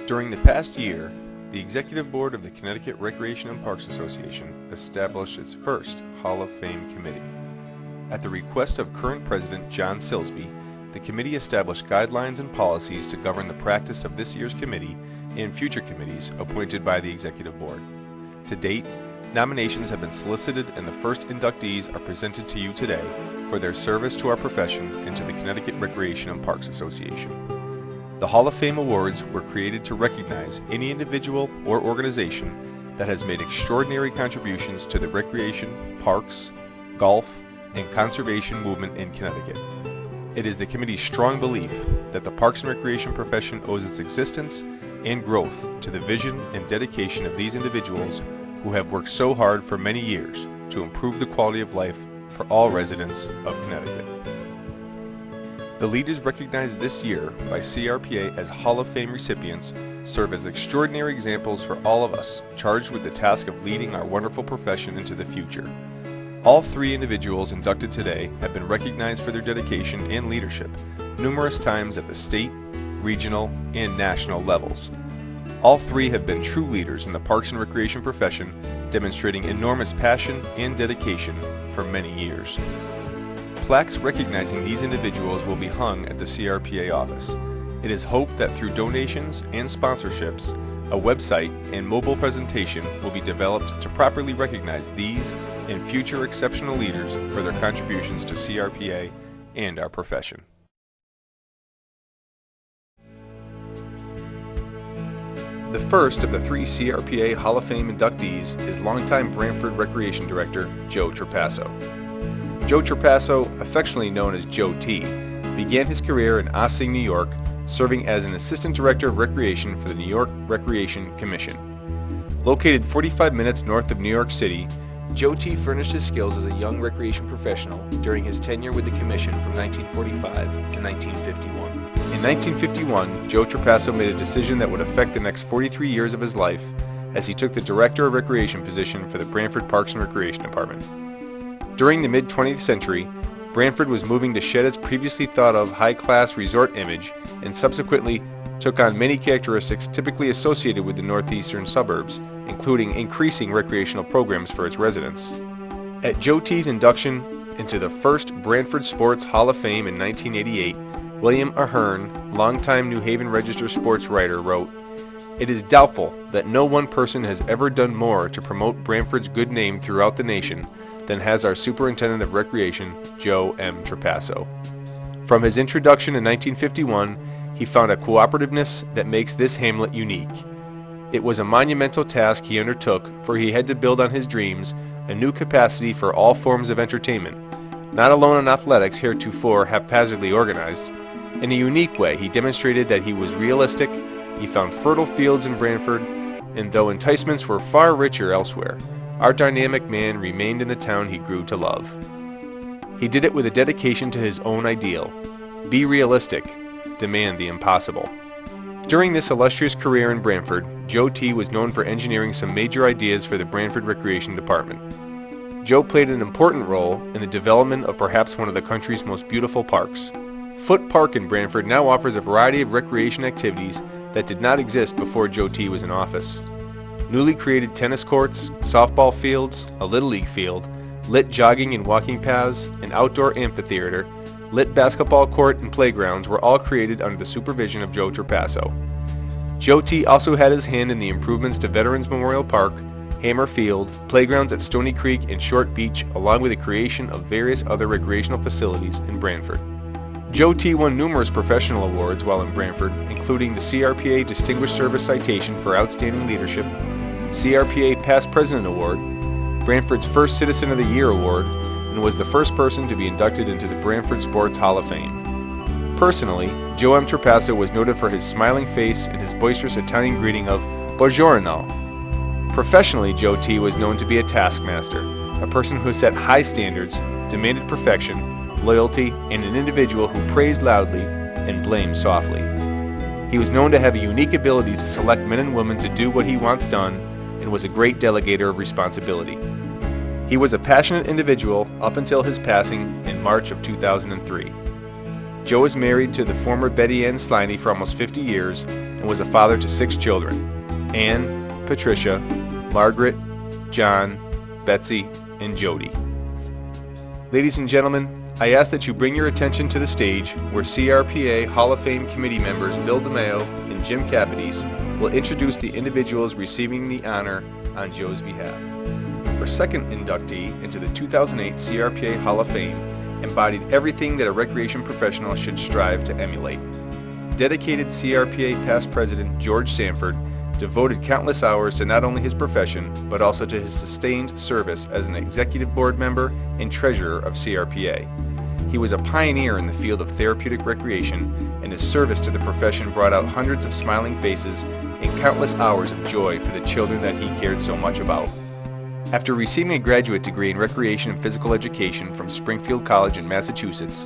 During the past year, the Executive Board of the Connecticut Recreation and Parks Association established its first Hall of Fame committee. At the request of current President John Silsby, the committee established guidelines and policies to govern the practice of this year's committee and future committees appointed by the Executive Board. To date, nominations have been solicited and the first inductees are presented to you today for their service to our profession and to the Connecticut Recreation and Parks Association. The Hall of Fame Awards were created to recognize any individual or organization that has made extraordinary contributions to the recreation, parks, golf, and conservation movement in Connecticut. It is the committee's strong belief that the parks and recreation profession owes its existence and growth to the vision and dedication of these individuals who have worked so hard for many years to improve the quality of life for all residents of Connecticut. The leaders recognized this year by CRPA as Hall of Fame recipients serve as extraordinary examples for all of us charged with the task of leading our wonderful profession into the future. All three individuals inducted today have been recognized for their dedication and leadership numerous times at the state, regional, and national levels. All three have been true leaders in the parks and recreation profession, demonstrating enormous passion and dedication for many years. Plaques recognizing these individuals will be hung at the CRPA office. It is hoped that through donations and sponsorships, a website and mobile presentation will be developed to properly recognize these and future exceptional leaders for their contributions to CRPA and our profession. The first of the three CRPA Hall of Fame inductees is longtime Branford Recreation Director Joe Trapasso. Joe Trapasso, affectionately known as Joe T., began his career in Ossining, New York, serving as an Assistant Director of Recreation for the New York Recreation Commission. Located 45 minutes north of New York City, Joe T. furnished his skills as a young recreation professional during his tenure with the Commission from 1945 to 1951. In 1951, Joe Trapasso made a decision that would affect the next 43 years of his life as he took the Director of Recreation position for the Branford Parks and Recreation Department. During the mid-20th century, Branford was moving to shed its previously thought of high-class resort image and subsequently took on many characteristics typically associated with the northeastern suburbs, including increasing recreational programs for its residents. At Joe T.'s induction into the first Branford Sports Hall of Fame in 1988, William Ahern, longtime New Haven Register sports writer, wrote, "It is doubtful that no one person has ever done more to promote Branford's good name throughout the nation than has our Superintendent of Recreation, Joe M. Trapasso." From his introduction in 1951, he found a cooperativeness that makes this hamlet unique. It was a monumental task he undertook, for he had to build on his dreams a new capacity for all forms of entertainment, not alone in athletics heretofore haphazardly organized. In a unique way, he demonstrated that he was realistic, he found fertile fields in Branford, and though enticements were far richer elsewhere, our dynamic man remained in the town he grew to love. He did it with a dedication to his own ideal. Be realistic, demand the impossible. During this illustrious career in Branford, Joe T. was known for engineering some major ideas for the Branford Recreation Department. Joe played an important role in the development of perhaps one of the country's most beautiful parks. Foote Park in Branford now offers a variety of recreation activities that did not exist before Joe T. was in office. Newly created tennis courts, softball fields, a Little League field, lit jogging and walking paths, an outdoor amphitheater, lit basketball court and playgrounds were all created under the supervision of Joe Trapasso. Joe T. also had his hand in the improvements to Veterans Memorial Park, Hammer Field, playgrounds at Stony Creek and Short Beach, along with the creation of various other recreational facilities in Branford. Joe T. won numerous professional awards while in Branford, including the CRPA Distinguished Service Citation for Outstanding Leadership, CRPA Past President Award, Branford's First Citizen of the Year Award, and was the first person to be inducted into the Branford Sports Hall of Fame. Personally, Joe M. Trapasso was noted for his smiling face and his boisterous Italian greeting of "Buongiorno." Professionally, Joe T. was known to be a taskmaster, a person who set high standards, demanded perfection, loyalty, and an individual who praised loudly and blamed softly. He was known to have a unique ability to select men and women to do what he wants done and was a great delegator of responsibility. He was a passionate individual up until his passing in March of 2003. Joe was married to the former Betty Ann Sliney for almost 50 years and was a father to 6 children: Anne, Patricia, Margaret, John, Betsy, and Jody. Ladies and gentlemen, I ask that you bring your attention to the stage where CRPA Hall of Fame committee members Bill DeMaio and Jim Capides will introduce the individuals receiving the honor on Joe's behalf. Our second inductee into the 2008 CRPA Hall of Fame embodied everything that a recreation professional should strive to emulate. Dedicated CRPA past president George Sanford devoted countless hours to not only his profession, but also to his sustained service as an executive board member and treasurer of CRPA. He was a pioneer in the field of therapeutic recreation, and his service to the profession brought out hundreds of smiling faces and countless hours of joy for the children that he cared so much about. After receiving a graduate degree in recreation and physical education from Springfield College in Massachusetts,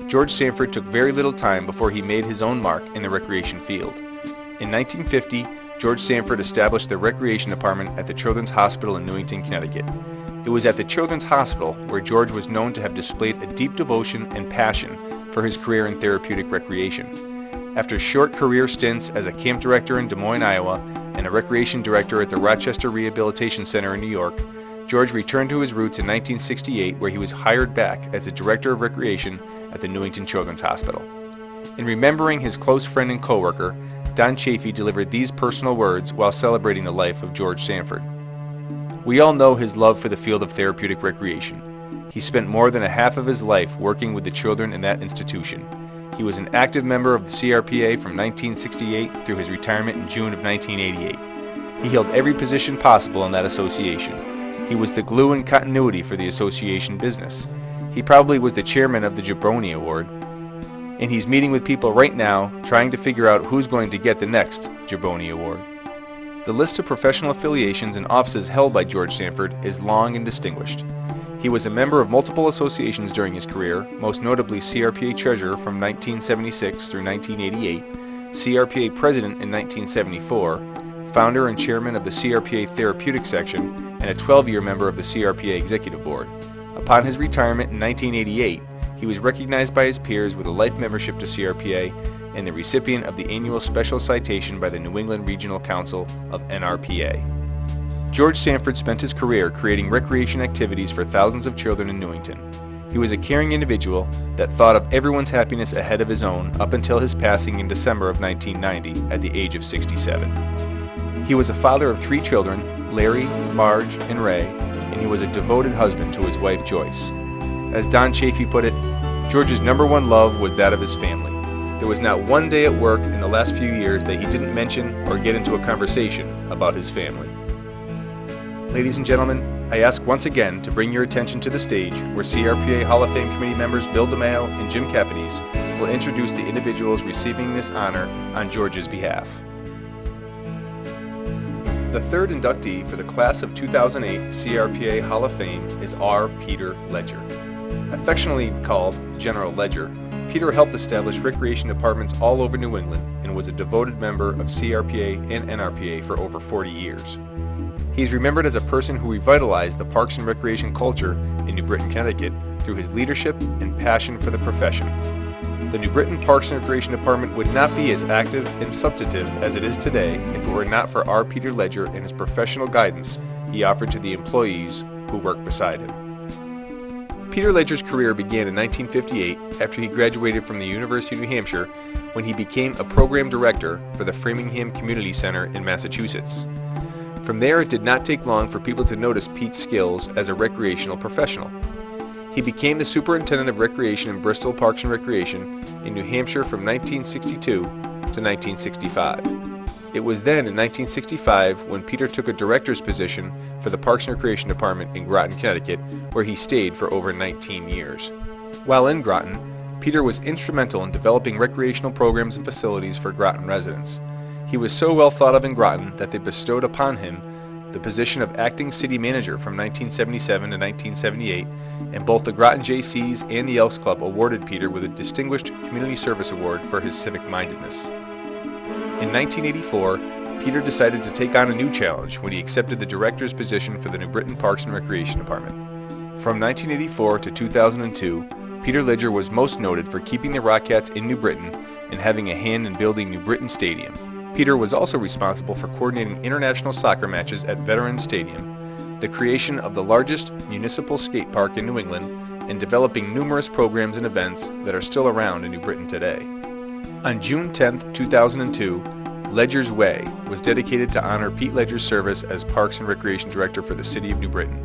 George Sanford took very little time before he made his own mark in the recreation field. In 1950, George Sanford established the Recreation Department at the Children's Hospital in Newington, Connecticut. It was at the Children's Hospital where George was known to have displayed a deep devotion and passion for his career in therapeutic recreation. After short career stints as a camp director in Des Moines, Iowa, and a recreation director at the Rochester Rehabilitation Center in New York, George returned to his roots in 1968, where he was hired back as the director of recreation at the Newington Children's Hospital. In remembering his close friend and coworker, Don Chafee delivered these personal words while celebrating the life of George Sanford. We all know his love for the field of therapeutic recreation. He spent more than a half of his life working with the children in that institution. He was an active member of the CRPA from 1968 through his retirement in June of 1988. He held every position possible in that association. He was the glue and continuity for the association business. He probably was the chairman of the Jabroni Award, and he's meeting with people right now trying to figure out who's going to get the next Jabroni Award. The list of professional affiliations and offices held by George Sanford is long and distinguished. He was a member of multiple associations during his career, most notably CRPA Treasurer from 1976 through 1988, CRPA President in 1974, founder and chairman of the CRPA Therapeutic Section, and a 12-year member of the CRPA Executive Board. Upon his retirement in 1988, he was recognized by his peers with a life membership to CRPA and the recipient of the annual special citation by the New England Regional Council of NRPA. George Sanford spent his career creating recreation activities for thousands of children in Newington. He was a caring individual that thought of everyone's happiness ahead of his own up until his passing in December of 1990 at the age of 67. He was a father of 3 children, Larry, Marge, and Ray, and he was a devoted husband to his wife Joyce. As Don Chafee put it, George's number one love was that of his family. There was not one day at work in the last few years that he didn't mention or get into a conversation about his family. Ladies and gentlemen, I ask once again to bring your attention to the stage where CRPA Hall of Fame committee members Bill DeMaio and Jim Capides will introduce the individuals receiving this honor on George's behalf. The third inductee for the class of 2008 CRPA Hall of Fame is R. Peter Ledger. Affectionately called General Ledger, Peter helped establish recreation departments all over New England and was a devoted member of CRPA and NRPA for over 40 years. He is remembered as a person who revitalized the parks and recreation culture in New Britain, Connecticut through his leadership and passion for the profession. The New Britain Parks and Recreation Department would not be as active and substantive as it is today if it were not for R. Peter Ledger and his professional guidance he offered to the employees who worked beside him. Peter Ledger's career began in 1958 after he graduated from the University of New Hampshire when he became a program director for the Framingham Community Center in Massachusetts. From there, it did not take long for people to notice Pete's skills as a recreational professional. He became the superintendent of recreation in Bristol Parks and Recreation in New Hampshire from 1962 to 1965. It was then in 1965 when Peter took a director's position for the Parks and Recreation Department in Groton, Connecticut, where he stayed for over 19 years. While in Groton, Peter was instrumental in developing recreational programs and facilities for Groton residents. He was so well thought of in Groton that they bestowed upon him the position of acting city manager from 1977 to 1978, and both the Groton Jaycees and the Elks Club awarded Peter with a Distinguished Community Service Award for his civic mindedness. In 1984, Peter decided to take on a new challenge when he accepted the director's position for the New Britain Parks and Recreation Department. From 1984 to 2002, Peter Ledger was most noted for keeping the Rockettes in New Britain and having a hand in building New Britain Stadium. Peter was also responsible for coordinating international soccer matches at Veterans Stadium, the creation of the largest municipal skate park in New England, and developing numerous programs and events that are still around in New Britain today. On June 10, 2002, Ledger's Way was dedicated to honor Pete Ledger's service as Parks and Recreation Director for the City of New Britain.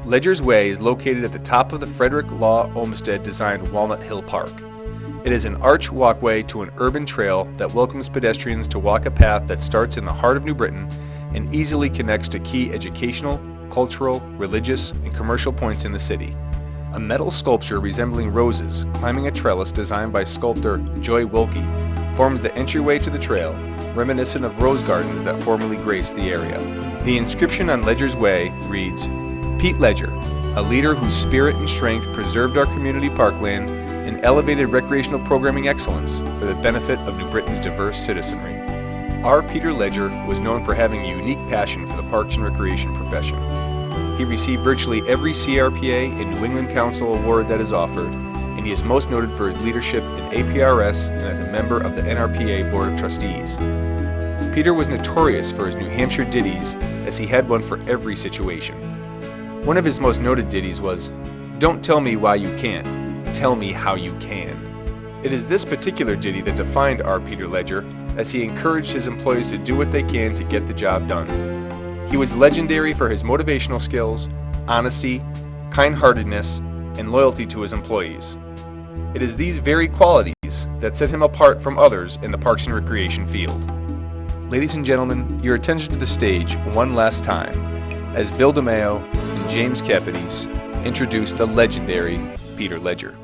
Ledger's Way is located at the top of the Frederick Law Olmsted designed Walnut Hill Park. It is an arch walkway to an urban trail that welcomes pedestrians to walk a path that starts in the heart of New Britain and easily connects to key educational, cultural, religious, and commercial points in the city. A metal sculpture resembling roses climbing a trellis designed by sculptor Joy Wilkie forms the entryway to the trail, reminiscent of rose gardens that formerly graced the area. The inscription on Ledger's Way reads, "Pete Ledger, a leader whose spirit and strength preserved our community parkland and elevated recreational programming excellence for the benefit of New Britain's diverse citizenry." R. Peter Ledger was known for having a unique passion for the parks and recreation profession. He received virtually every CRPA and New England Council award that is offered, and he is most noted for his leadership in APRS and as a member of the NRPA Board of Trustees. Peter was notorious for his New Hampshire ditties, as he had one for every situation. One of his most noted ditties was, "Don't tell me why you can't, tell me how you can." It is this particular ditty that defined R. Peter Ledger, as he encouraged his employees to do what they can to get the job done. He was legendary for his motivational skills, honesty, kind-heartedness, and loyalty to his employees. It is these very qualities that set him apart from others in the Parks and Recreation field. Ladies and gentlemen, your attention to the stage one last time as Bill DeMeo and James Capides introduce the legendary Peter Ledger.